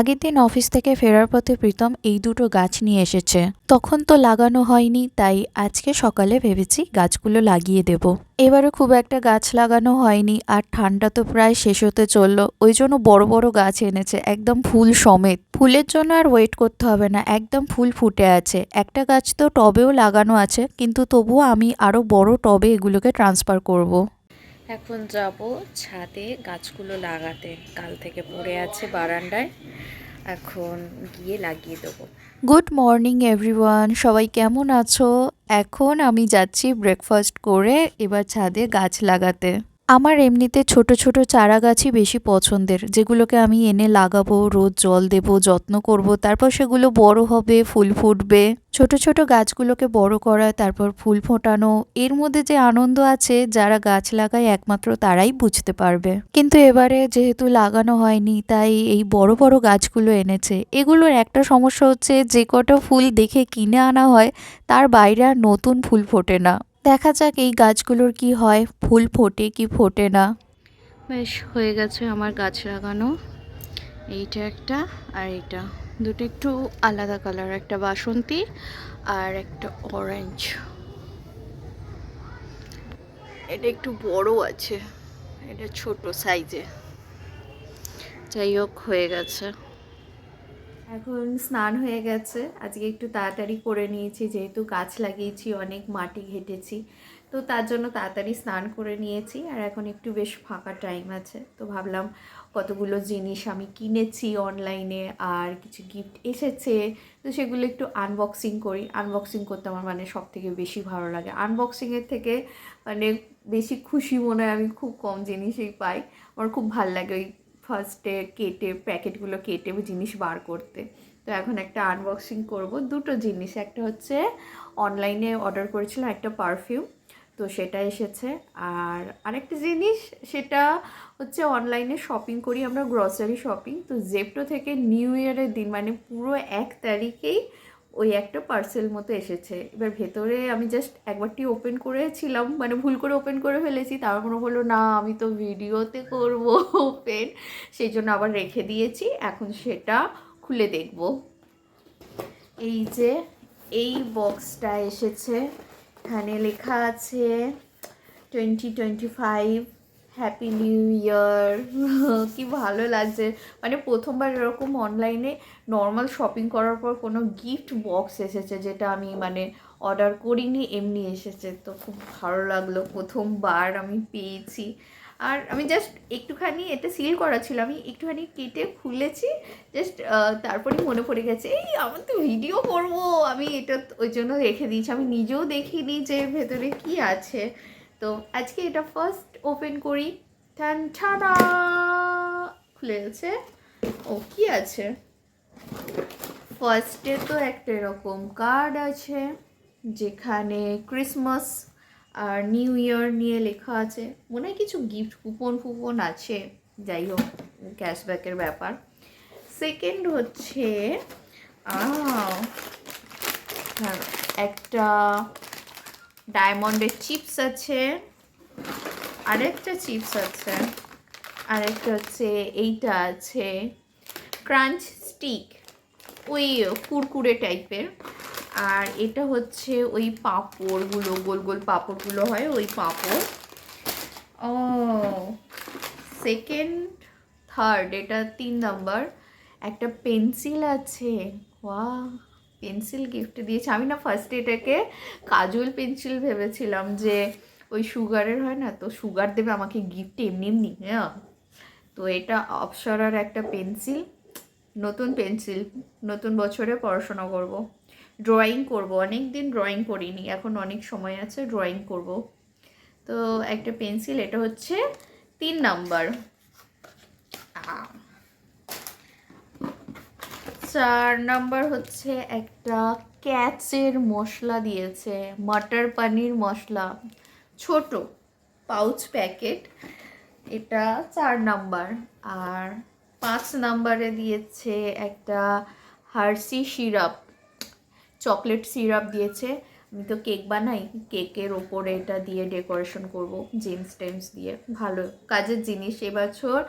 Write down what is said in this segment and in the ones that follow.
আগের দিন অফিস থেকে ফেরার পথে প্রীতম এই দুটো গাছ নিয়ে এসেছে। তখন তো লাগানো হয়নি, তাই আজকে সকালে ভেবেছি গাছগুলো লাগিয়ে দেব। এবারে খুব একটা গাছ লাগানো হয়নি, আর ঠান্ডা তো প্রায় শেষ হতে চললো, ওই জন্য বড় বড় গাছ এনেছে, একদম ফুল সমেত। ফুলের জন্য আর ওয়েট করতে হবে না, একদম ফুল ফুটে আছে। একটা গাছ তো টবেও লাগানো আছে, কিন্তু তবুও আমি আরো বড় টবে এগুলোকে ট্রান্সফার করব। এখন যাব ছাদে গাছগুলো লাগাতে। কাল থেকে পড়ে আছে বারান্দায়, এখন গিয়ে লাগিয়ে দেবো। গুড মর্নিং এভরিওয়ান, সবাই কেমন আছো? এখন আমি যাচ্ছি ব্রেকফাস্ট করে এবার ছাদে গাছ লাগাতে। আমার এমনিতে ছোট ছোট চারা গাছই বেশি পছন্দের, যেগুলোকে আমি এনে লাগাবো, রোজ জল দেব, যত্ন করব, তারপর সেগুলো বড় হবে, ফুল ফুটবে। ছোট ছোট গাছগুলোকে বড় করা, তারপর ফুল ফোটানো, এর মধ্যে যে আনন্দ আছে যারা গাছ লাগায় একমাত্র তারাই বুঝতে পারবে। কিন্তু এবারে যেহেতু লাগানো হয়নি, তাই এই বড় বড় গাছগুলো এনেছে। এগুলোর একটা সমস্যা হচ্ছে, যে কটা ফুল দেখে কিনে আনা হয় তার বাইরে আর নতুন ফুল ফোটে না। দেখা যাক এই গাছগুলোর কি হয়, ফুল ফোটে কি ফোটে না। বেশ হয়ে গেছে আমার গাছ লাগানো। এইটা একটা, আর এইটা দুটো একটু আলাদা কালার, একটা বাসন্তী আর একটা অরেঞ্জ। এটা একটু বড় আছে, এটা ছোট সাইজে। যাই হোক, হয়ে গেছে। এখন স্নান হয়ে গেছে, আজকে একটু তাড়াতাড়ি করে নিয়েছি, যেহেতু গাছ লাগিয়েছি, অনেক মাটি ঘেটেছি, তো তার জন্য তাড়াতাড়ি স্নান করে নিয়েছি। আর এখন একটু বেশ ফাঁকা টাইম আছে, তো ভাবলাম কতগুলো জিনিস আমি কিনেছি অনলাইনে, আর কিছু গিফট এসেছে, তো সেগুলো একটু আনবক্সিং করি। আনবক্সিং করতে আমার মানে সব থেকে বেশি ভালো লাগে। আনবক্সিংয়ের থেকে মানে বেশি খুশি মনে হয় আমি খুব কম জিনিসই পাই। আমার খুব ভালো লাগে ওই ফার্স্টে কেটে প্যাকেটগুলো কেটে জিনিস বার করতে। তো এখন একটা আনবক্সিং করব দুটো জিনিস। একটা হচ্ছে অনলাইনে অর্ডার করেছিলাম একটা পারফিউম, তো সেটা এসেছে। আর আরেকটা জিনিস, সেটা হচ্ছে অনলাইনে শপিং করি আমরা, গ্রসারি শপিং। তো জেপ্টো থেকে নিউ ইয়ারের দিন মানে পুরো 1 তারিখেই ওই একটা পার্সেল মতো এসেছে। এবার ভেতরে আমি জাস্ট একবারটি ওপেন করেছিলাম, মানে ভুল করে ওপেন করে ফেলেছি, তারপর মনে হলো না আমি তো ভিডিওতে করব ওপেন, সেই জন্য আবার রেখে দিয়েছি। এখন সেটা খুলে দেখব। এই যে এই বক্সটা এসেছে, এখানে লেখা আছে 2025 হ্যাপি নিউ ইয়ার। কি ভালো লাগছে, মানে প্রথমবার এরকম অনলাইনে নর্মাল শপিং করার পর কোনো গিফট বক্স এসেছে, যেটা আমি মানে অর্ডার করিনি, এমনি এসেছে। তো খুব ভালো লাগলো, প্রথমবার আমি পেয়েছি। আর আমি জাস্ট একটুখানি, এটা সিল করা ছিল, আমি একটুখানি কেটে খুলেছি জাস্ট, তারপরে মনে পড়ে গেছে এই আমার তো ভিডিও করবো, আমি এটা ওই জন্য রেখে দিয়েছি। আমি নিজেও দেখিনি যে ভেতরে কি আছে। তো আজকে এটা ফার্স্ট ওপেন করি। ঠান ঠাডা, খুলে গেছে। ও কি আছে, ফার্স্টে তো একটা এরকম কার্ড আছে, যেখানে ক্রিসমাস আর নিউ ইয়ার নিয়ে লেখা আছে। মনে হয় কিছু গিফট কুপন ফুপন আছে, যাই হোক ক্যাশব্যাকের ব্যাপার। সেকেন্ড হচ্ছে হ্যাঁ, একটা ডায়মন্ডের চিপস আছে, আরেকটা চিপস আছে, আরেকটা হচ্ছে এইটা আছে ক্রাঞ্চ স্টিক, ওই কুরকুরে টাইপের। আর এটা হচ্ছে ওই পাঁপড়গুলো, গোল গোল পাঁপড়গুলো হয়, ওই পাঁপড়। ও সেকেন্ড, থার্ড, এটা 3 নাম্বার। একটা পেন্সিল আছে, ওয়াও, পেন্সিল গিফট দিয়েছে। আমি না ফার্স্টে এটাকে কাজল পেন্সিল ভেবেছিলাম, যে ওই সুগারের হয় না, তো সুগার দেবে আমাকে গিফটে এমনি এমনি, হ্যাঁ। তো এটা অপ্সরার একটা পেন্সিল, নতুন পেন্সিল, নতুন বছরে পড়াশোনা করব, ড্রয়িং করব। অনেক দিন ড্রয়িং করিনি, এখন অনেক সময় আছে, ড্রয়িং করব। তো একটা পেন্সিল, এটা হচ্ছে 3 নাম্বার। 4 নাম্বার হচ্ছে একটা ক্যাচের মশলা দিয়েছে, মটর পনির মশলা, ছোট পাউচ প্যাকেট, এটা 4 নাম্বার। আর 5 নাম্বারে দিয়েছে একটা হার্সি সিরাপ, চকলেট সিরাপ দিয়েছে। আমি তো কেক বানাই, কেকের ওপরে এটা দিয়ে ডেকোরেশন করব জেমস টেমস দিয়ে, ভালো কাজের জিনিস। এবছর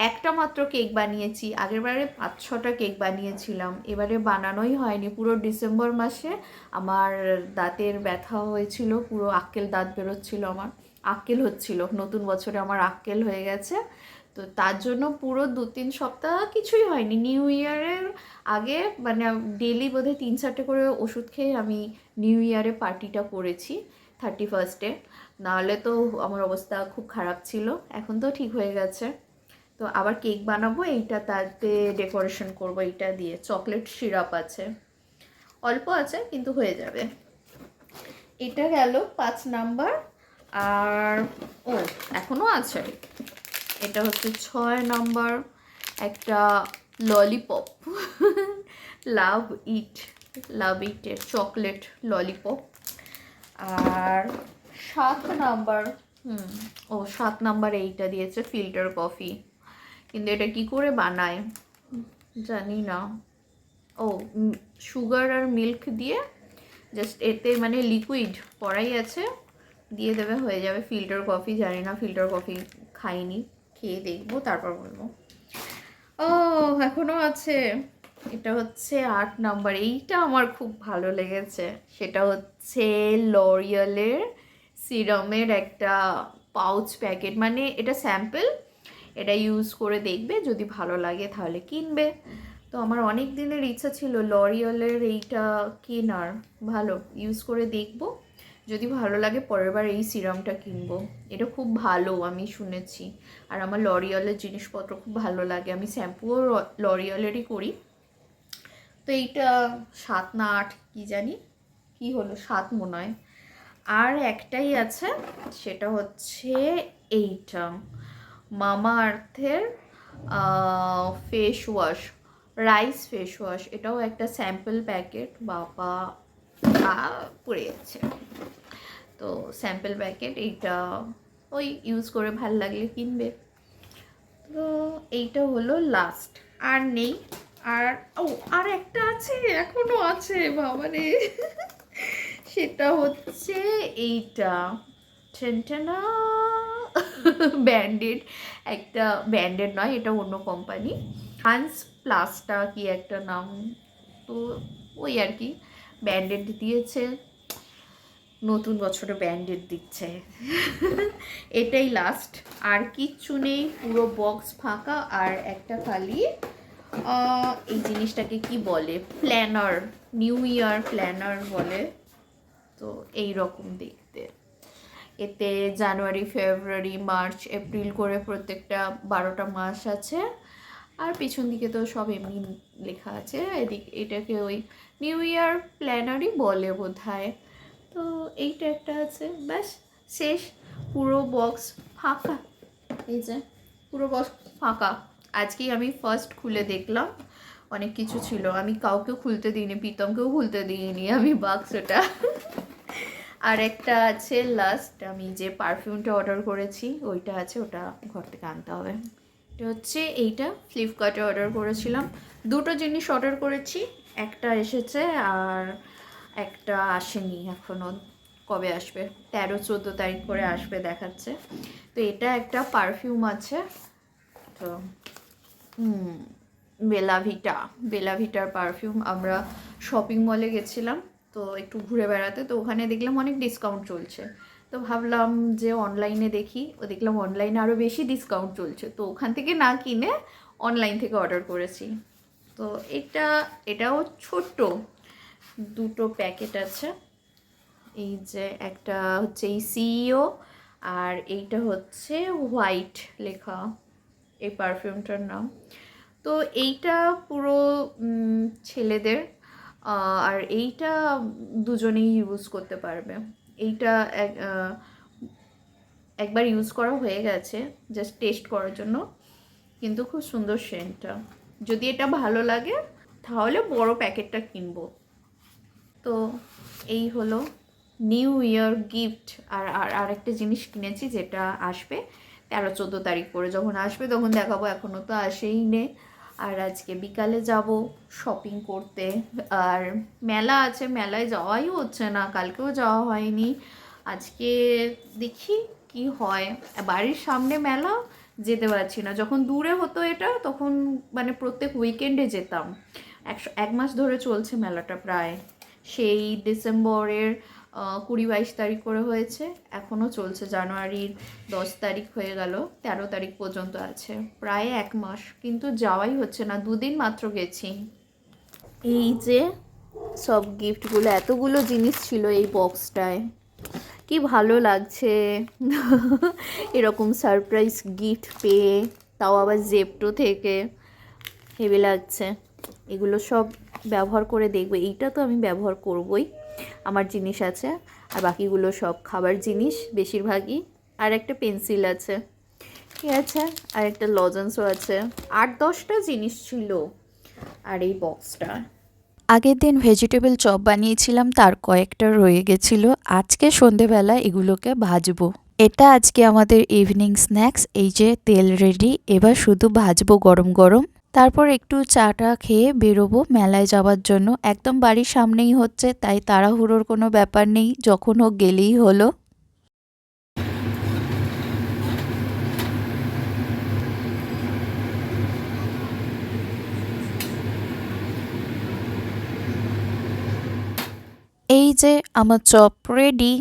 একটা মাত্র কেক বানিয়েছি, আগেরবারে 5-6টা কেক বানিয়েছিলাম, এবারে বানানোই হয়নি। পুরো ডিসেম্বর মাসে আমার দাঁতের ব্যথা হয়েছিল, পুরো আক্কেল দাঁত বেরোচ্ছিল, আমার আক্কেল হচ্ছিল, নতুন বছরে আমার আক্কেল হয়ে গেছে। তো তার জন্য পুরো 2-3 সপ্তাহ কিছুই হয়নি। নিউ ইয়ারের আগে মানে ডেলি বোধহয় 3-4টে করে ওষুধ খেয়ে আমি নিউ ইয়ারে পার্টিটা করেছি 31স্টে, নাহলে তো আমার অবস্থা খুব খারাপ ছিল। এখন তো ঠিক হয়ে গেছে। তো আবার কেক বানাবো, এইটা তাতে ডেকোরেশন করব, এইটা দিয়ে চকলেট সিরাপ আছে, অল্প আছে কিন্তু হয়ে যাবে। এটা গেল 5 নাম্বার। আর ও এখনও আছে, এটা হচ্ছে 6 নাম্বার, একটা ললিপপ লাভ ইটের চকলেট ললিপপ। আর 7 নাম্বার, 7 নাম্বার এইটা দিয়েছে ফিল্টার কফি, কিন্তু এটা কি করে বানায় জানি না। ও সুগার আর মিল্ক দিয়ে জাস্ট এতে মানে লিকুইড করাই আছে, দিয়ে দেবে হয়ে যাবে ফিল্টার কফি। জানি না, ফিল্টার কফি খাইনি, খেয়ে দেখবো তারপর বলবো। ও এখনো আছে, এটা হচ্ছে 8 নাম্বার, এইটা আমার খুব ভালো লেগেছে। সেটা হচ্ছে লরিয়ালের সিরামের একটা পাউচ প্যাকেট, মানে এটা স্যাম্পল, এটা ইউজ করে দেখবে, যদি ভালো লাগে তাহলে কিনবে। তো আমার অনেক দিনের ইচ্ছা ছিল লরিয়ালের এইটা কেনার, ভালো ইউজ করে দেখবো, যদি ভালো লাগে পরের বার এই সিরামটা কিনবো। এটা খুব ভালো আমি শুনেছি, আর আমার লরিয়ালের জিনিসপত্র খুব ভালো লাগে, আমি শ্যাম্পুও লরিয়ালেরই করি। তো এইটা 7 না 8 কি জানি, কি হলো 7 মনে হয়। আর একটাই আছে, সেটা হচ্ছে এইটা মামা আর্থের face wash, rice face wash, এটাও একটা স্যাম্পল প্যাকেট। বাবা পড়ে যাচ্ছে, তো স্যাম্পল প্যাকেট, এইটা ওই ইউজ করে ভাল লাগলে কিনবে। তো এইটা হলো লাস্ট, আর নেই। আর আর একটা আছে, এখনো আছে বাবারে সেটা হচ্ছে এইটা টেনটেনা ব্যান্ডেড, একটা ব্যান্ডেড নয়, এটা অন্য কোম্পানি, হান্স প্লাস্টা কি একটা নাম। তো ওই আর কি ব্যান্ডেড দিয়েছে, নতুন বছরে ব্যান্ডেড দিচ্ছে এটাই লাস্ট, আর কিচ্ছু নেই, পুরো বক্স ফাঁকা। আর একটা খালি এই জিনিসটাকে কি বলে, প্ল্যানার, নিউ ইয়ার প্ল্যানার বলে। তো এই রকম দেখতে, এতে জানুয়ারি, ফেব্রুয়ারি, মার্চ, এপ্রিল করে প্রত্যেকটা 12টা মাস আছে। আর পিছন দিকে তো সব এমনি লেখা আছে, এদিকে এটাকে ওই নিউ ইয়ার প্ল্যানারই বলে বোধহয়। তো এইটা একটা আছে, ব্যাস শেষ, পুরো বক্স ফাঁকা। এই যে পুরো বক্স ফাঁকা, আজকেই আমি ফার্স্ট খুলে দেখলাম, অনেক কিছু ছিল, আমি কাউকেও খুলতে দিইনি, প্রীতমকেও খুলতে দিইনি আমি বাক্সটা আর একটা আছে লাস্ট, আমি যে পারফিউমটা অর্ডার করেছি ওইটা আছে, ওটা ঘর থেকে আনতে হবে। এটা হচ্ছে এইটা ফ্লিপকার্টে অর্ডার করেছিলাম, 2টো জিনিস অর্ডার করেছি, একটা এসেছে আর একটা আসেনি এখনও, কবে আসবে 13-14 তারিখ করে আসবে দেখাচ্ছে। তো এটা একটা পারফিউম আছে, তো বেলাভিটার পারফিউম। আমরা শপিং মলে গেছিলাম তো একটু ঘুরে বেড়াতে, তো ওখানে দেখলাম অনেক ডিসকাউন্ট চলছে, তো ভাবলাম যে অনলাইনে দেখি, ও দেখলাম অনলাইনে আরও বেশি ডিসকাউন্ট চলছে, তো ওখান থেকে না কিনে অনলাইন থেকে অর্ডার করেছি। তো এটাও ছোট্ট, 2টো প্যাকেট আছে, এই যে একটা হচ্ছে এই সিইও, আর এইটা হচ্ছে হোয়াইট লেখা এই পারফিউমটার নাম। তো এইটা পুরো ছেলেদের, আর এইটা দুজনেই ইউজ করতে পারবে। এইটা একবার ইউজ করা হয়ে গেছে জাস্ট টেস্ট করার জন্য, কিন্তু খুব সুন্দর সেন্টটা, যদি এটা ভালো লাগে তাহলে বড় প্যাকেটটা কিনবো। তো এই হলো নিউ ইয়ার গিফট। আর আরেকটা জিনিস কিনেছি যেটা আসবে 13-14 তারিখ করে, যখন আসবে তখন দেখাবো, এখনও তো আসেই নে। আর আজকে বিকালে যাব শপিং করতে। আর মেলা আছে, মেলায় যাওয়াই হচ্ছে না, কালকেও যাওয়া হয়নি। আজকে দেখি কি হয়। বাড়ির সামনে মেলা, যেতে পারছি না। যখন দূরে হতো এটা, তখন মানে প্রত্যেক উইকেন্ডে যেতাম। এক মাস ধরে চলছে মেলাটা প্রায়, সেই ডিসেম্বরের 20-22 তারিখ করে হয়েছে, এখনও চলছে। জানুয়ারির 10 তারিখ হয়ে গেল, 13 তারিখ পর্যন্ত আছে, প্রায় এক মাস, কিন্তু যাওয়াই হচ্ছে না। 2 দিন মাত্র গেছি। এই যে সব গিফটগুলো, এতগুলো জিনিস ছিল এই বক্সটায়, কি ভালো লাগছে এরকম সারপ্রাইজ গিফট পেয়ে, তাও আবার জেপ্টো থেকে, হেভি লাগছে। এগুলো সব ব্যবহার করে দেখবো। এইটা তো আমি ব্যবহার করবই, আমার জিনিস আছে। আর বাকিগুলো সব খাবার জিনিস বেশিরভাগই। আর একটা পেন্সিল আছে, ঠিক আছে, আর একটা লজেন্সও আছে। 8-10টা জিনিস ছিল। আর এই বক্সটা, আগের দিন ভেজিটেবল চপ বানিয়েছিলাম, তার কয়েকটা রয়ে গেছিল। আজকে সন্ধেবেলা এগুলোকে ভাজবো। এটা আজকে আমাদের ইভিনিং স্ন্যাক্স। এই যে তেল রেডি, এবার শুধু ভাজবো গরম গরম। তারপর একটু চাটা খেয়ে বেরোবো মেলায় যাওয়ার জন্য। একদম বাড়ির সামনেই হচ্ছে, তাই তাড়াহুড়োর কোনো ব্যাপার নেই, যখন হোক গেলেই হলো। এই যে আমার চপ রেডি।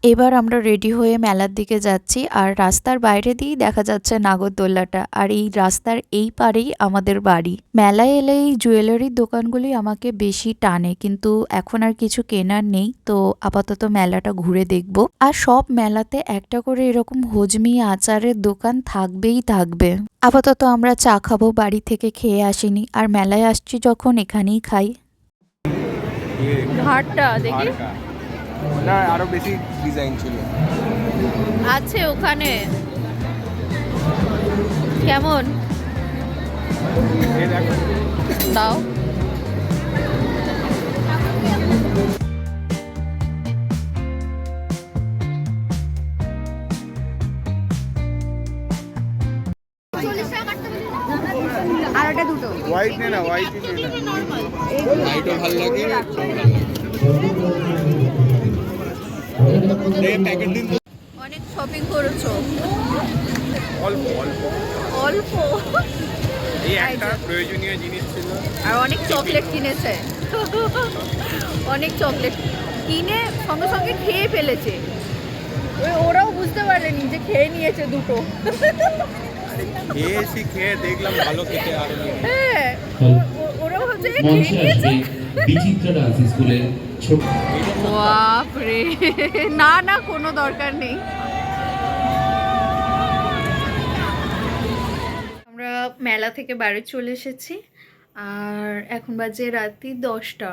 এবার আমরা রেডি হয়ে মেলার দিকে যাচ্ছি। আর রাস্তার বাইরে দিয়েই দেখা যাচ্ছে নাগরদোল্লাটা। আর এই রাস্তার এই পারেই আমাদের বাড়ি। মেলায় এলে এই জুয়েলারির দোকানগুলি আমাকে বেশি টানে, কিন্তু এখন আর কিছু কেনার নেই, তো আপাতত মেলাটা ঘুরে দেখব। আর সব মেলাতে একটা করে এরকম হজমি আচারের দোকান থাকবেই থাকবে। আপাতত আমরা চা খাবো, বাড়ি থেকে খেয়ে আসিনি, আর মেলায় আসছি যখন এখানেই খাই। ঘাটটা দেখি না, আরো বেশি ডিজাইন ছিল। আছে ওখানে। কেমন এই দেখো, দাও। আর ওটা দুটো হোয়াইট নে না, হোয়াইট নে না, হোয়াইটও ভালো লাগে, এটাও ভালো লাগে। এই প্যাকেট দিন তো। অনেক শপিং করেছো? অল্প অল্প অল্প? এই একটা প্রয়োজনীয় জিনিস ছিল। আর অনেক চকলেট কিনেছে। অনেক চকলেট কিনে সঙ্গে সঙ্গে খেয়ে ফেলেছে। ওরাও বুঝতে পারেনি যে খেয়ে নিয়েছে দুটো। খেয়েছি, খেয়ে দেখলাম ভালো খেতে আরো নেই। হ্যাঁ, ওরাও হচ্ছে খেয়ে নিয়েছে। বিচিত্রা ডান্স স্কুলের ছোট বাপরে, না না, কোনো দরকার নেই। আমরা মেলা থেকে বাড়ি চলে এসেছি, আর এখন বাজে রাত্রি 10টা।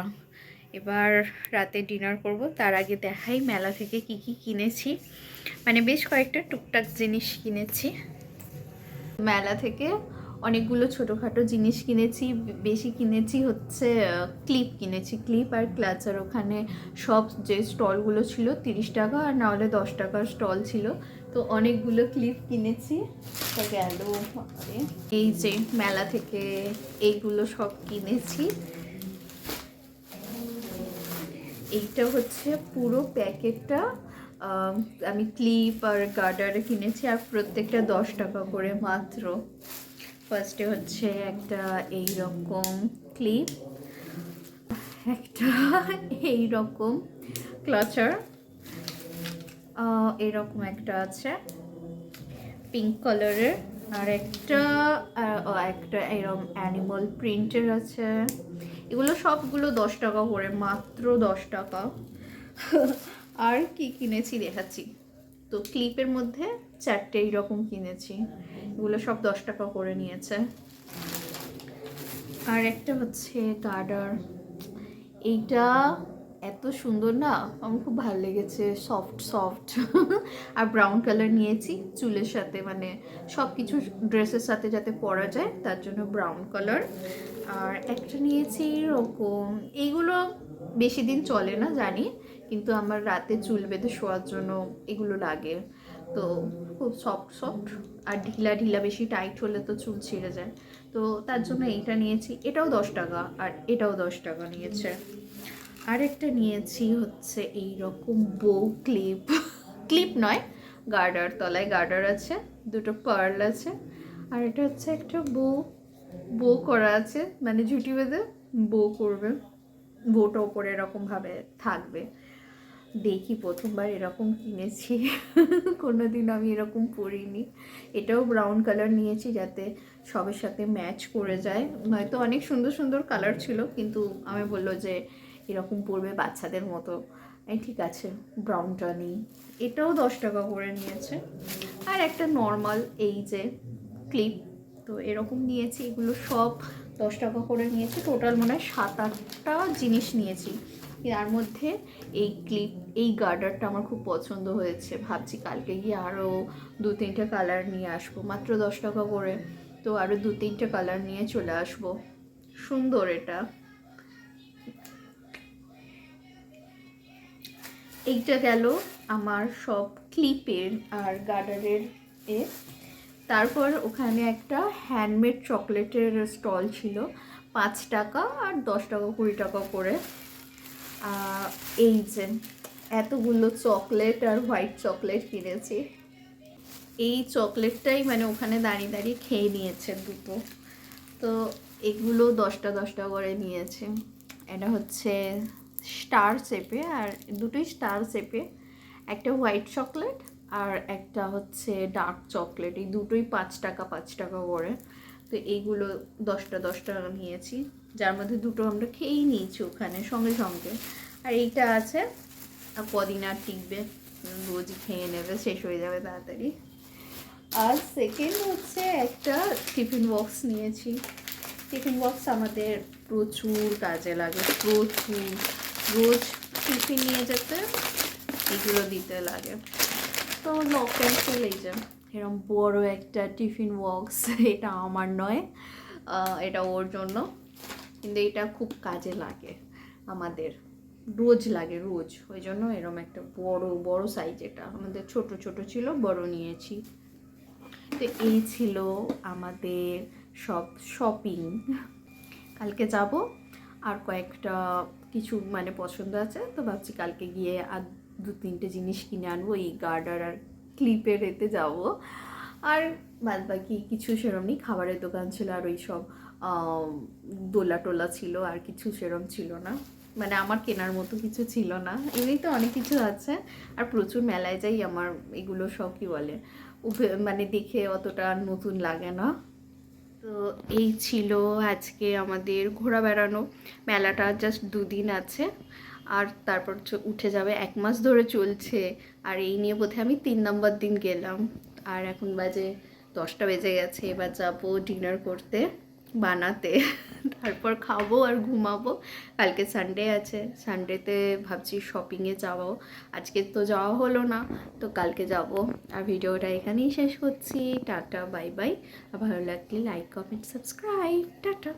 এবার রাতে ডিনার করব। তার আগে দেখাই মেলা থেকে কি কি কিনেছি। মানে বেশ কয়েকটা টুকটাক জিনিস কিনেছি মেলা থেকে। অনেকগুলো ছোটোখাটো জিনিস কিনেছি। বেশি কিনেছি হচ্ছে ক্লিপ কিনেছি, ক্লিপ আর ক্লাচার। ওখানে সব যে স্টলগুলো ছিল 30 টাকা, আর না হলে 10 টাকার স্টল ছিল। তো অনেকগুলো ক্লিপ কিনেছি। তো গেল এই যে মেলা থেকে এইগুলো সব কিনেছি। এইটা হচ্ছে পুরো প্যাকেটটা আমি ক্লিপ আর গার্ডার কিনেছি, আর প্রত্যেকটা 10 টাকা করে মাত্র। ফার্স্টে হচ্ছে একটা এইরকম ক্লিপ, একটা এইরকম ক্লাচার, এরকম একটা আছে পিঙ্ক কালারের, আর একটা এরকম অ্যানিমাল প্রিন্টের আছে। এগুলো সবগুলো 10 টাকা করে, মাত্র 10 টাকা। আর কি কিনেছি দেখাচ্ছি। তো ক্লিপের মধ্যে 4টে এইরকম কিনেছি, এগুলো সব 10 টাকা করে নিয়েছে। আর একটা হচ্ছে গার্ডার, এইটা এত সুন্দর না, আমার খুব ভালো লেগেছে, সফট সফট। আর ব্রাউন কালার নিয়েছি, চুলের সাথে মানে সব কিছু ড্রেসের সাথে যাতে পরা যায়, তার জন্য ব্রাউন কালার। আর একটা নিয়েছি এরকম, এইগুলো বেশি দিন চলে না জানি, কিন্তু আমার রাতে চুল বেঁধে শোয়ার জন্য এগুলো লাগে। তো খুব সফট সফট, আর ঢিলা ঢিলা, বেশি টাইট হলে তো চুল ছিঁড়ে যায়। তো তার জন্য এইটা নিয়েছি, এটাও 10 টাকা, আর এটাও 10 টাকা নিয়েছে। আরেকটা নিয়েছি হচ্ছে এই রকম বো ক্লিপ, ক্লিপ নয়, গার্ডার, তলায় গার্ডার আছে, দুটো পার্ল আছে, আর এটা হচ্ছে একটা বো, বো করা আছে, মানে ঝুঁটি বেঁধে বো করবে, বোটা ওপরে এরকমভাবে থাকবে। দেখি প্রথমবার এরকম কিনেছি, কোনোদিন আমি এরকম পরিনি। এটাও ব্রাউন কালার নিয়েছি যাতে সবের সাথে ম্যাচ করে যায়, নয়তো অনেক সুন্দর সুন্দর কালার ছিল, কিন্তু আমি বললো যে এরকম পরবে বাচ্চাদের মতো, এই ঠিক আছে ব্রাউনটা নিই। এটাও 10 টাকা করে নিয়েছে। আর একটা নর্মাল এই যে ক্লিপ, তো এরকম নিয়েছি, এগুলো সব 10 টাকা করে নিয়েছি। টোটাল মনে হয় 7-8টা জিনিস নিয়েছি। তার মধ্যে এই ক্লিপ, এই গার্ডারটা আমার খুব পছন্দ হয়েছে, ভাবছি কালকে গিয়ে আরও 2-3টে কালার নিয়ে আসবো, মাত্র 10 টাকা করে, তো আরও 2-3টে কালার নিয়ে চলে আসবো। সুন্দর এটা। এইটা গেল আমার সব ক্লিপের আর গার্ডারের এ। তারপর ওখানে একটা হ্যান্ডমেড চকলেটের স্টল ছিল, 5 টাকা আর 10 টাকা 20 টাকা করে। এই যে এতগুলো চকলেট আর হোয়াইট চকলেট কিনেছি। এই চকলেটটাই মানে ওখানে দাঁড়িয়ে দাঁড়িয়ে খেয়ে নিয়েছে দুটো, তো এগুলো 10টা করে নিয়েছে। এটা হচ্ছে স্টার শেপে, আর দুটোই স্টার শেপে, একটা হোয়াইট চকলেট আর একটা হচ্ছে ডার্ক চকলেট, এই দুটোই 5 টাকা 5 টাকা করে। তো এইগুলো 10টা নিয়েছি, যার মধ্যে দুটো আমরা খেয়েই নিয়েছি ওখানে সঙ্গে সঙ্গে। আর এইটা আছে, কদিন আর টিকবে, রোজই খেয়ে নেবে, শেষ হয়ে যাবে তাড়াতাড়ি। আর সেকেন্ড হচ্ছে একটা টিফিন বক্স নিয়েছি। টিফিন বক্স আমাদের প্রচুর কাজে লাগে, প্রচুর, রোজ টিফিন নিয়ে যেতে এগুলো দিতে লাগে। তো লক পেন্সিল, এই যে এরকম বড় একটা টিফিন বক্স, এটা আমার নয়, এটা ওর জন্য, কিন্তু এটা খুব কাজে লাগে আমাদের, রোজ লাগে রোজ, ওই জন্য এরকম একটা বড় সাইজ, এটা আমাদের ছোট ছোট ছিল, বড় নিয়েছি। তো এই ছিল আমাদের সব শপিং। কালকে যাব, আর কয়েকটা কিছু মানে পছন্দ আছে, তো ভাবছি কালকে গিয়ে আর 2-3টে জিনিস কিনে আনবো, এই গার্ডার আর ক্লিপের এতে যাব। আর বাদ বাকি কিছু সেরম নেই, খাবারের দোকান ছিল আর ওই সব দোলা টোলা ছিল, আর কিছু সেরম ছিল না, মানে আমার কেনার মতো কিছু ছিল না। এমনিতে অনেক কিছু আছে, আর প্রচুর মেলায় যাই, আমার এগুলো সব কী বলে মানে দেখে অতটা নতুন লাগে না। তো এই ছিল আজকে আমাদের ঘোরা বেড়ানো। মেলাটা জাস্ট 2 দিন আছে, আর তারপর উঠে যাবে, 1 মাস ধরে চলছে। আর এই নিয়ে বোধহয় আমি 3 নম্বর দিন গেলাম, আর এখন বাজে 10টা বেজে গেছে। এবার যাবো ডিনার করতে, বানাতে, তারপর খাবো আর ঘুমাবো। কালকে সানডে আছে, সানডেতে ভাবছি শপিংয়ে যাবো, আজকে তো যাওয়া হলো না, তো কালকে যাব। আর ভিডিওটা এখানেই শেষ করছি, টাটা বাই বাই। আর ভালো লাগলে লাইক কমেন্ট সাবস্ক্রাইব, টাটা।